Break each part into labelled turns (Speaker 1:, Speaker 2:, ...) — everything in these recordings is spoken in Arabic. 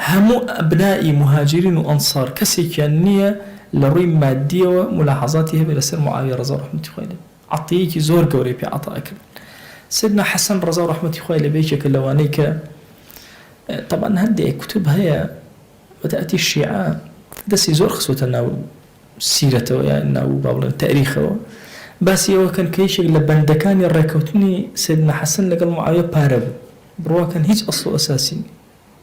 Speaker 1: همو أبناء مهاجرين وأنصار كسيكيان نية لروي مادية وملاحظاته بلسر معاوية رضا رحمة الله عطيك زور قوري بي عطاك. سيدنا حسن رضا رحمة الله بيشك اللوانيك طبعا هدي كتب هي بدأت الشيعة دسي زور خصوة الناو سيرته يعني ناو باولا تاريخه بس يو كان كيشك لبندكان الركوتني سيدنا حسن لقى معاوية بارب بروا كان هيج أصله أساسي.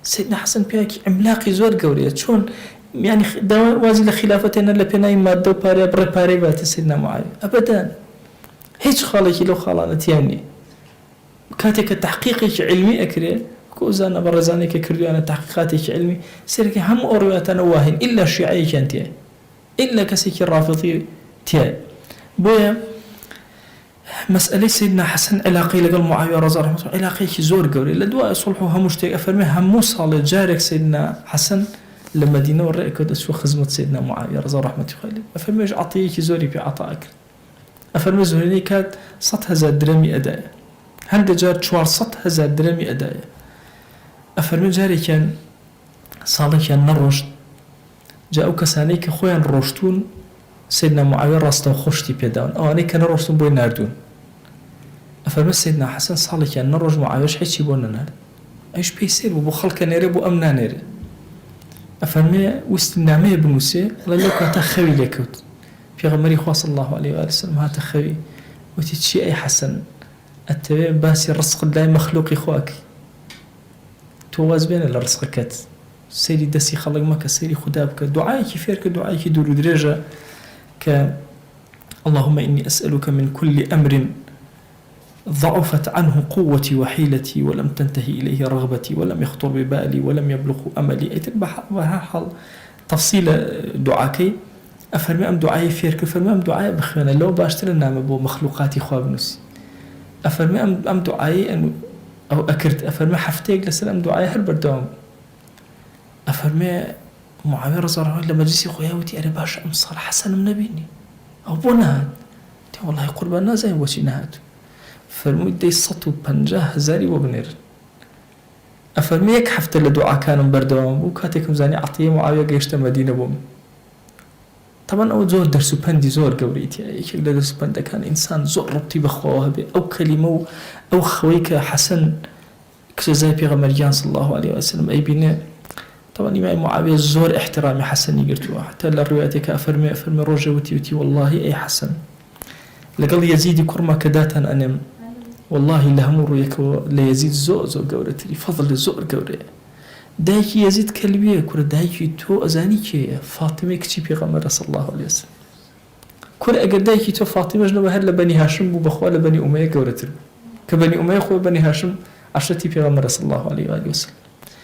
Speaker 1: سيدنا حسن بياكي عملاقي زور قوري شون يعني وازي لخلافتنا لبناي مادو باري بري باري بات سيدنا معاوية أبدا هيج خالك لو خالانت يعني كاتك تحقيقك علمي أكري كوزانا برزاني ككردو أنا تحقيقاتك علمي سيرك هم أروياتنا واهن إلا الشيعي كانت إلا كسيك الرافضي تياي بويا مسألة سيدنا حسن علاقي لقل معاوية رضا رحمة الله علاقي زور قولي لدواء يصلحوا هموشتك أفرمي همو صالة جارك سيدنا حسن لما دينا ورأيك أسوى خزمة سيدنا معاوية رضا رحمة الله أفرمي عطيك زوري بعطائك أفرمي زوريني كانت 100,000 درهمي أداء هند جار 400,000 درهمي أداء أفرمي جاري كان صالح كان نرشد جاءوا كساني كخويا رشتون سيدنا معاوية راسته وخشتي بيداون أو أنا كان رشتون بوي ناردون أفرمي سيدنا حسن صالح كان نرج معاوية حيث يبون نار أيش بيصير وبو خلق نيري بو أمنا نيري أفرمي وست النعمية بنوسي الله لو كانت خوي لكوت في غمري خوا صلى الله عليه وآله وسلم هات خوي وتتشي أي حسن التبع باسي الرزق الله مخلوق إخواك تواز بين الرزق كات سيري دسي خلق مكة سيري خدابك دعائك فيرك دعائك دور درجة اللهم إني أسألك من كل أمر ضعفت عنه قوتي وحيلتي ولم تنتهي إليه رغبتي ولم يخطر ببالي ولم يبلغ أملي بحال تفصيل دعاكي أفرمي أم دعائي فيرك أفرمي أم دعائي بخيانا لو باشتر النعمة بو مخلوقاتي خواب نسي أفرمي أم دعائي أو أكرت أفرمي حفتيك لسلام دعائي هربر دوام أفرمي معاوية رضا الله لما جيسي خوياوتي أنا باشا أمصار حسن من نبيني أو بونهاد والله قربانا زي وشي نهاد فرمي دي 150,000 وبنير أفرمي يك حفت لدعاء كانوا بردوام وكاتيكم زاني عطية معاوية قيشتا مدينة بوم طبعا أو زور درسو بندي زور قوريتي أيك درسو بندا كان إنسان زور ربطي بخواه بي أو كلمة أو خويك حسن كزاي بيغمريان صلى الله عليه وسلم أي بناء طبعا إمام معاوية زور احترامي حسن يقرتوها حتى للرواياتك أفرمي روجة وتي والله أي حسن لقال يزيد كرما كداتا أنم والله لهمور يكو ليزيد زو قورتي فضل زور قوري دايكي يزيد كلبيه كورا دايكي تو أزاني كي فاطمة كتي بيغمر صلى الله عليه وسلم كورا أقل دايكي تو فاطمة جنوب هر لبني هاشم وبخوا لبني أمية قورتي كبني أمية خو بني هاشم عشرتي بيغمر صلى الله عليه وسلم